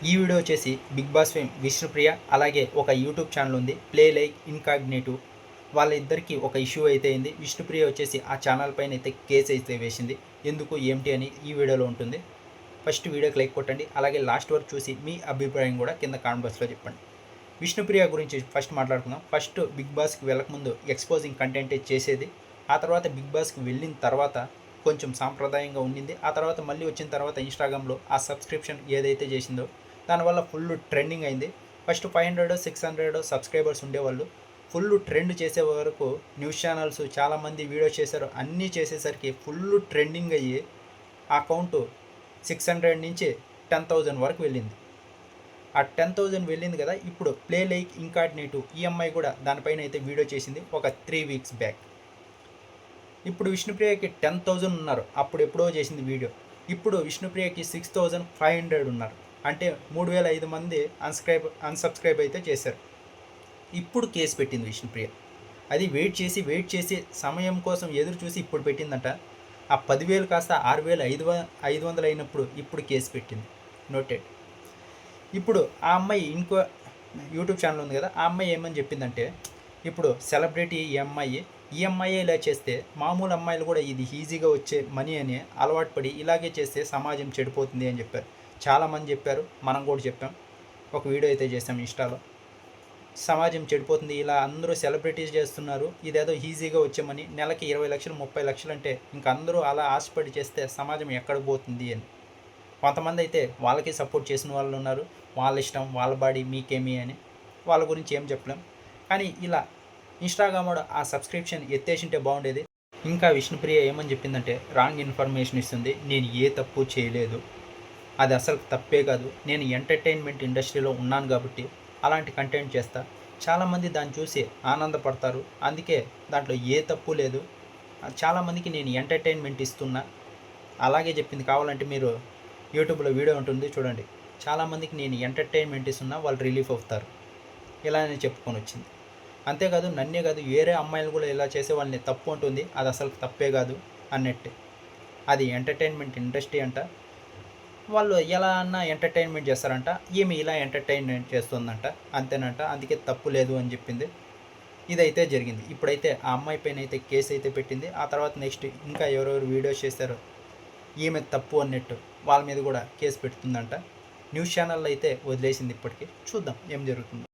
ఈ వీడియో వచ్చేసి big boss fame Vishnupriya అలాగే ఒక యూట్యూబ్ ఛానల్ ఉంది ప్లే లైక్ ఇన్కాగ్నేటివ్ వాళ్ళ ఇద్దరికి ఒక ఇష్యూ అయితే అయింది. విష్ణుప్రియ వచ్చేసి ఆ ఛానల్ పైన అయితే కేసు అయితే వేసింది. ఎందుకు ఏమిటి అని ఈ వీడియోలో ఉంటుంది. ఫస్ట్ వీడియోకి లైక్ కొట్టండి, అలాగే లాస్ట్ వరకు చూసి మీ అభిప్రాయం కూడా కింద కామెంట్ బాక్స్లో చెప్పండి. విష్ణుప్రియ గురించి ఫస్ట్ మాట్లాడుకుందాం. ఫస్ట్ బిగ్ బాస్కి వెళ్ళకముందు ఎక్స్పోజింగ్ కంటెంటే చేసేది. ఆ తర్వాత బిగ్ బాస్కి వెళ్ళిన తర్వాత కొంచెం సాంప్రదాయంగా ఉండింది. ఆ తర్వాత మళ్ళీ వచ్చిన తర్వాత ఇన్స్టాగ్రామ్లో ఆ సబ్స్క్రిప్షన్ ఏదైతే చేసిందో దానివల్ల ఫుల్ ట్రెండింగ్ అయింది. ఫస్ట్ 500 600 సబ్స్క్రైబర్స్ ఉండేవాళ్ళు. ఫుల్ ట్రెండ్ చేసే వరకు న్యూస్ ఛానల్స్ చాలామంది వీడియో చేశారు. అన్నీ చేసేసరికి ఫుల్ ట్రెండింగ్ అయ్యి ఆ అకౌంట్ 600 నుంచి 10,000 వరకు వెళ్ళింది. ఆ 10,000 వెళ్ళింది కదా, ఇప్పుడు ప్లే లైక్ ఇన్కాగ్నేటివ్ ఈఎంఐ కూడా దానిపైన అయితే వీడియో చేసింది ఒక 3 వీక్స్ బ్యాక్. ఇప్పుడు విష్ణుప్రియకి 10,000 ఉన్నారు, అప్పుడు ఎప్పుడో చేసింది వీడియో. ఇప్పుడు విష్ణుప్రియకి 6,500 ఉన్నారు, అంటే 3,005 మంది అన్సబ్స్క్రైబ్ అయితే చేశారు. ఇప్పుడు కేసు పెట్టింది విష్ణుప్రియ. అది వెయిట్ చేసి సమయం కోసం ఎదురు చూసి ఇప్పుడు పెట్టిందంట. ఆ 10,000 కాస్త 6,500 అయినప్పుడు ఇప్పుడు కేసు పెట్టింది. నోటెడ్. ఇప్పుడు ఆ అమ్మాయి ఇంకో యూట్యూబ్ ఛానల్ ఉంది కదా, ఆ అమ్మాయి ఏమని చెప్పిందంటే, ఇప్పుడు సెలబ్రిటీ ఈ అమ్మాయి ఇలా చేస్తే మామూలు అమ్మాయిలు కూడా ఇది ఈజీగా వచ్చే మనీ అని అలవాటు పడి ఇలాగే చేస్తే సమాజం చెడిపోతుంది అని చెప్పారు. చాలామంది చెప్పారు, మనం కూడా చెప్పాం. ఒక వీడియో అయితే చేసాం ఇన్స్టాలో. సమాజం చెడిపోతుంది, ఇలా అందరూ సెలబ్రిటీస్ చేస్తున్నారు, ఇదేదో ఈజీగా వచ్చామని నెలకి 20 లక్షలు 30 లక్షలు అంటే ఇంక అందరూ అలా ఆశపడి చేస్తే సమాజం ఎక్కడికి పోతుంది అని. కొంతమంది అయితే వాళ్ళకి సపోర్ట్ చేసిన వాళ్ళు ఉన్నారు, వాళ్ళ ఇష్టం వాళ్ళ బాడీ మీకేమీ అని. వాళ్ళ గురించి ఏం చెప్పలేం. కానీ ఇలా ఇన్స్టాగ్రామ్లో ఆ సబ్స్క్రిప్షన్ ఎత్తేసింటే బాగుండేది. ఇంకా విష్ణుప్రియ ఏమని చెప్పిందంటే, రాంగ్ ఇన్ఫర్మేషన్ ఇస్తుంది, నేను ఏ తప్పు చేయలేదు, అది అసలు తప్పే కాదు, నేను ఎంటర్టైన్మెంట్ ఇండస్ట్రీలో ఉన్నాను కాబట్టి అలాంటి కంటెంట్ చేస్తా, చాలామంది దాన్ని చూసి ఆనందపడతారు, అందుకే దాంట్లో ఏ తప్పు లేదు, చాలామందికి నేను ఎంటర్టైన్మెంట్ ఇస్తున్నా. అలాగే చెప్పింది. కావాలంటే మీరు యూట్యూబ్లో వీడియో ఉంటుంది చూడండి. చాలామందికి నేను ఎంటర్టైన్మెంట్ ఇస్తున్నా, వాళ్ళు రిలీఫ్ అవుతారు, ఇలానే చెప్పుకొని వచ్చింది. అంతేకాదు నన్నే కాదు వేరే అమ్మాయిలు కూడా ఇలా చేసే వాళ్ళని తప్పు ఉంటుంది, అది అసలు తప్పే కాదు అన్నట్టే. అది ఎంటర్టైన్మెంట్ ఇండస్ట్రీ అంట, వాళ్ళు ఎలా అన్నా ఎంటర్టైన్మెంట్ చేస్తారంట, ఈమె ఇలా ఎంటర్టైన్మెంట్ చేస్తుందంట, అంతేనంట, అందుకే తప్పు లేదు అని చెప్పింది. ఇదైతే జరిగింది. ఇప్పుడైతే ఆ అమ్మాయి పైన అయితే కేసు అయితే పెట్టింది. ఆ తర్వాత నెక్స్ట్ ఇంకా ఎవరెవరు వీడియోస్ చేశారో ఈమె తప్పు అన్నట్టు వాళ్ళ మీద కూడా కేసు పెడుతుందంట. న్యూస్ ఛానల్లో అయితే వదిలేసింది. ఇప్పటికీ చూద్దాం ఏం జరుగుతుంది.